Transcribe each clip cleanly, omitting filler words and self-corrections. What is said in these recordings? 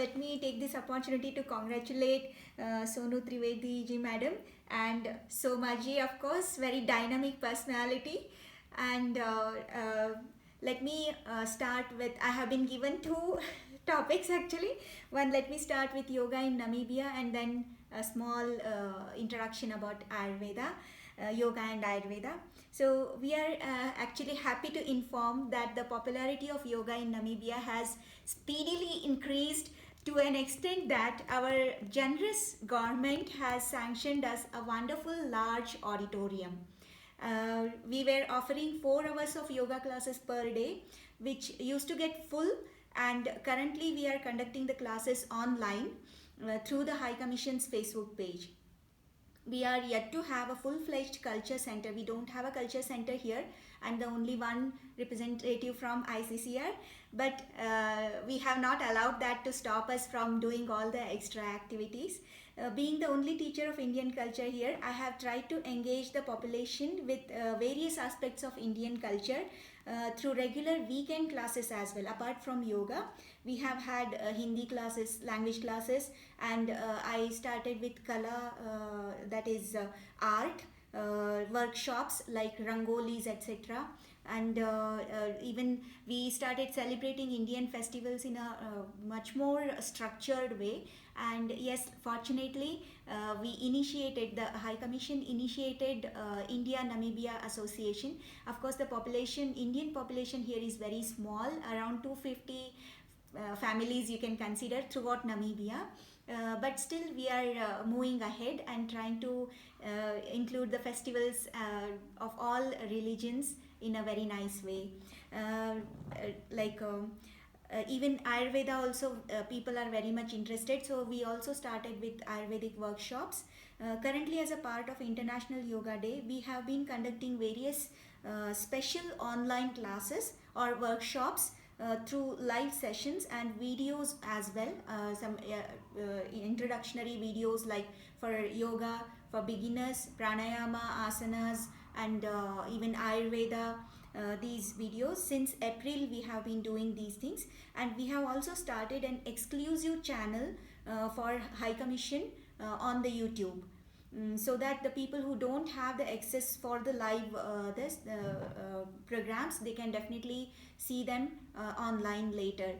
let me take this opportunity to congratulate Sonu Trivedi ji madam and Soma ji, of course, very dynamic personality. And let me start with, I have been given two topics actually. One, let me start with yoga in Namibia, and then a small introduction about Ayurveda, yoga and Ayurveda. So we are actually happy to inform that the popularity of yoga in Namibia has speedily increased to an extent that our generous government has sanctioned us a wonderful large auditorium. We were offering 4 hours of yoga classes per day, which used to get full, and currently we are conducting the classes online through the High Commission's Facebook page. We are yet to have a full-fledged culture center. We don't have a culture center here. I'm the only one representative from ICCR, but we have not allowed that to stop us from doing all the extra activities. Being the only teacher of Indian culture here, I have tried to engage the population with various aspects of Indian culture through regular weekend classes as well. Apart from yoga, we have had Hindi classes, language classes, and I started with Kala, that is art, workshops like rangolis, etc. And even we started celebrating Indian festivals in a much more structured way. And yes, fortunately, we initiated, the High Commission initiated India Namibia Association. Of course, the population, Indian population here is very small, around 250 families you can consider throughout Namibia. But still we are moving ahead and trying to include the festivals of all religions in a very nice way. Even Ayurveda also, people are very much interested, so we also started with Ayurvedic workshops. Currently, as a part of International Yoga Day, we have been conducting various special online classes or workshops through live sessions and videos as well. Some introductory videos like for yoga for beginners, pranayama, asanas, and even Ayurveda. These videos, since April we have been doing these things, and we have also started an exclusive channel for High Commission on the YouTube. So that the people who don't have the access for the live programs, they can definitely see them online later.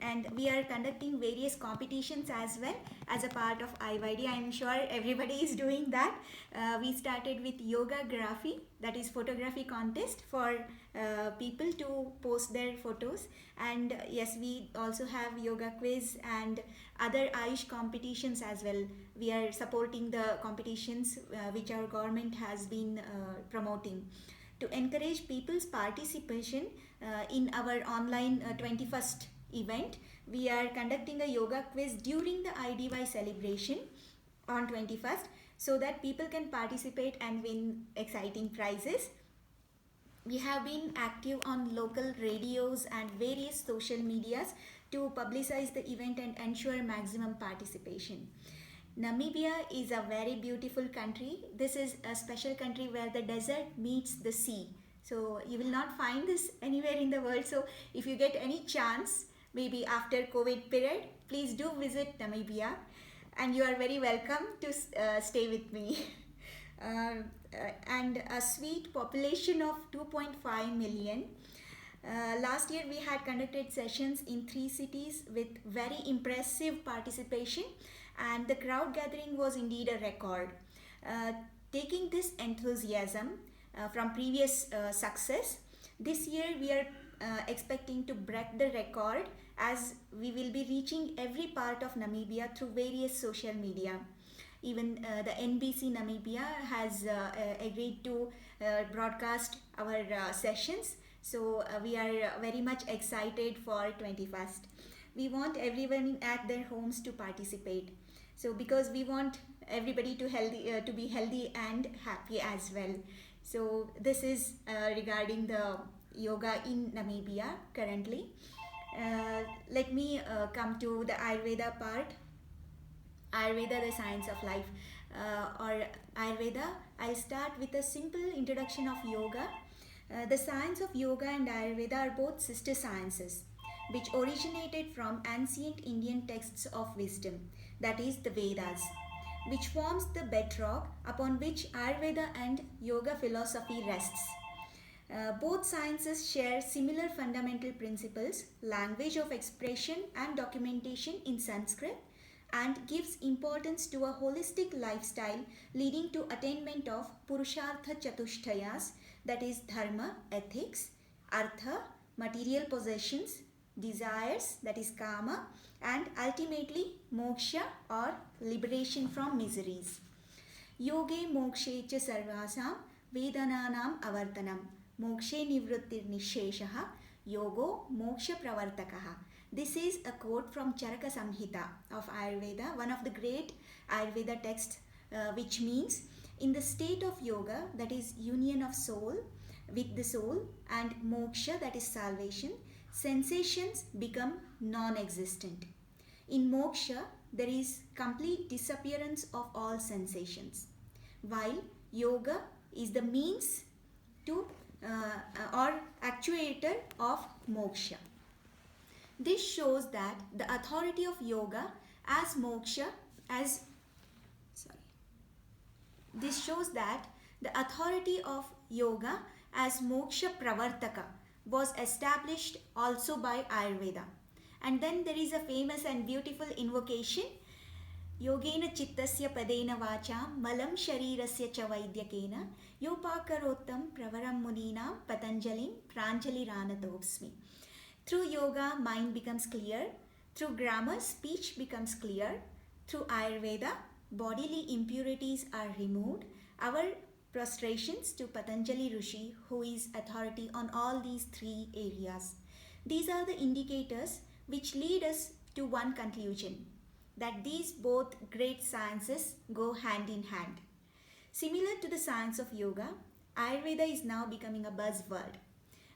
And we are conducting various competitions as well as a part of IYD. I'm sure everybody is doing that. We started with Yogography, that is photography contest for people to post their photos. And yes, we also have yoga quiz and other Ayush competitions as well. We are supporting the competitions which our government has been promoting. To encourage people's participation in our online 21st event, we are conducting a yoga quiz during the IDY celebration on 21st, so that people can participate and win exciting prizes. We have been active on local radios and various social medias to publicize the event and ensure maximum participation. Namibia is a very beautiful country. This is a special country where the desert meets the sea. So you will not find this anywhere in the world. So if you get any chance, maybe after COVID period, please do visit Namibia, and you are very welcome to stay with me. And a sweet population of 2.5 million. Last year we had conducted sessions in 3 cities with very impressive participation, and the crowd gathering was indeed a record. Taking this enthusiasm from previous success, this year we are expecting to break the record, as we will be reaching every part of Namibia through various social media. Even the NBC Namibia has agreed to broadcast our sessions. So we are very much excited for 21st. We want everyone at their homes to participate. So because we want everybody to be healthy and happy as well. So this is regarding the yoga in Namibia currently. Let me come to the Ayurveda part. Ayurveda, the science of life, or Ayurveda. I'll start with a simple introduction of yoga. The science of yoga and Ayurveda are both sister sciences. which originated from ancient Indian texts of wisdom, that is, the Vedas, which forms the bedrock upon which Ayurveda and yoga philosophy rests. Both sciences share similar fundamental principles, language of expression and documentation in Sanskrit, and gives importance to a holistic lifestyle leading to attainment of Purushartha Chatushtayas, that is dharma, ethics, artha, material possessions, desires, that is kama, and ultimately moksha or liberation from miseries. Yoge mokshe cha sarvasam vedananam avartanam mokshe nivrittir nisheshaha yogo moksha pravartakaha. This is a quote from Charaka Samhita of Ayurveda, one of the great Ayurveda texts, which means in the state of yoga, that is union of soul with the soul, and moksha, that is salvation, sensations become non-existent. In moksha, there is complete disappearance of all sensations, while yoga is the means to or actuator of moksha. This shows that the authority of yoga as moksha as this shows that the authority of yoga as moksha pravartaka was established also by Ayurveda. And then there is a famous and beautiful invocation, Yogena chittasya padena vacha malam sharirasya cha vaidyakena yopakarottam pravaram muninam patanjalim pranjali ranatosmi. Through yoga, mind becomes clear. Through grammar, speech becomes clear. Through Ayurveda, bodily impurities are removed. Our prostrations to Patanjali Rishi, who is authority on all these three areas. These are the indicators which lead us to one conclusion, that these both great sciences go hand in hand. Similar to the science of yoga, Ayurveda is now becoming a buzzword.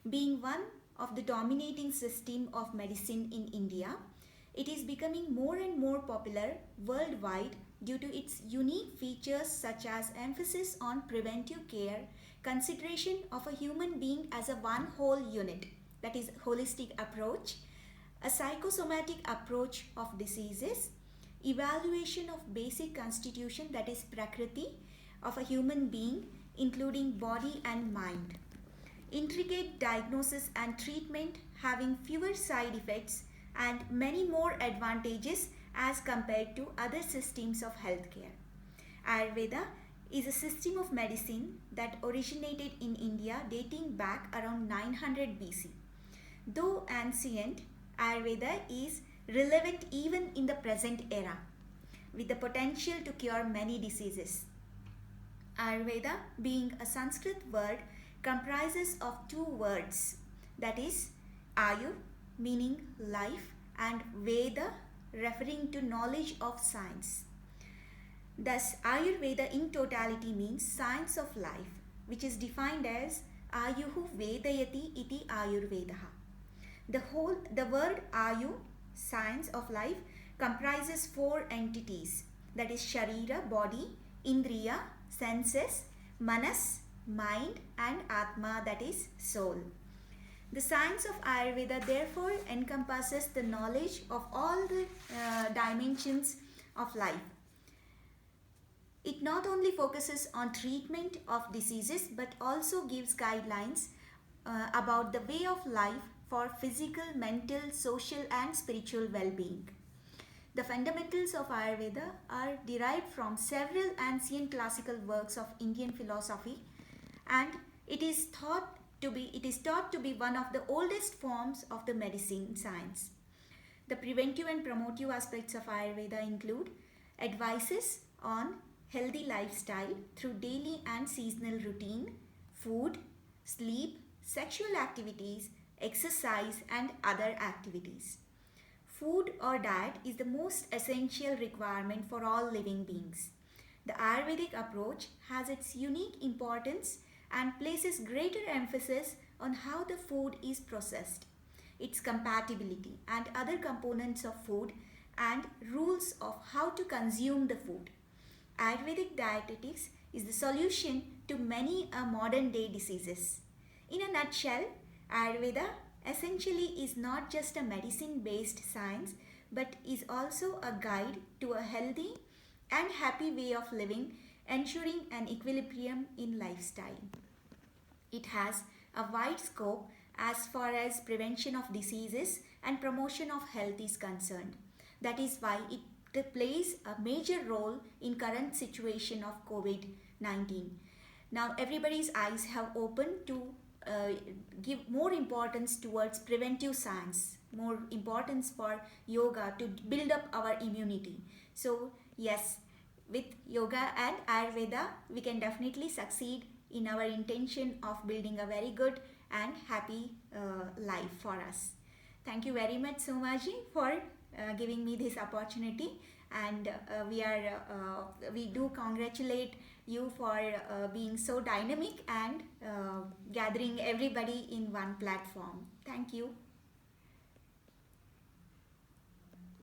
Being one of the dominating system of medicine in India, it is becoming more and more popular worldwide due to its unique features such as emphasis on preventive care, consideration of a human being as a one whole unit, that is holistic approach, a psychosomatic approach of diseases, evaluation of basic constitution, that is prakriti, of a human being including body and mind, intricate diagnosis and treatment having fewer side effects and many more advantages as compared to other systems of healthcare. Ayurveda is a system of medicine that originated in India dating back around 900 BC. Though ancient, Ayurveda is relevant even in the present era, with the potential to cure many diseases. Ayurveda, being a Sanskrit word, comprises of two words, that is Ayu, meaning life, and Veda, referring to knowledge of science. Thus, Ayurveda in totality means science of life, which is defined as Ayuhu Vedayati iti Ayurvedaha. The word Ayu, science of life, comprises four entities, that is Sharira, body, Indriya, senses, Manas, mind, and Atma, that is soul. The science of Ayurveda therefore encompasses the knowledge of all the dimensions of life. It not only focuses on treatment of diseases but also gives guidelines about the way of life for physical, mental, social and spiritual well-being. The fundamentals of Ayurveda are derived from several ancient classical works of Indian philosophy, and it is taught to be one of the oldest forms of the medicine science. The preventive and promotive aspects of Ayurveda include advices on healthy lifestyle through daily and seasonal routine, food, sleep, sexual activities, exercise and other activities. Food or diet is the most essential requirement for all living beings. The Ayurvedic approach has its unique importance and places greater emphasis on how the food is processed, its compatibility and other components of food, and rules of how to consume the food. Ayurvedic dietetics is the solution to many modern day diseases. In a nutshell, Ayurveda essentially is not just a medicine based science but is also a guide to a healthy and happy way of living, ensuring an equilibrium in lifestyle. It has a wide scope as far as prevention of diseases and promotion of health is concerned. That is why it plays a major role in current situation of COVID-19. Now everybody's eyes have opened to uh, give more importance towards preventive science, more importance for yoga to build up our immunity. So yes, with yoga and Ayurveda, we can definitely succeed in our intention of building a very good and happy life for us. Thank you very much, Somaji, for giving me this opportunity. And we do congratulate you for being so dynamic and gathering everybody in one platform. Thank you.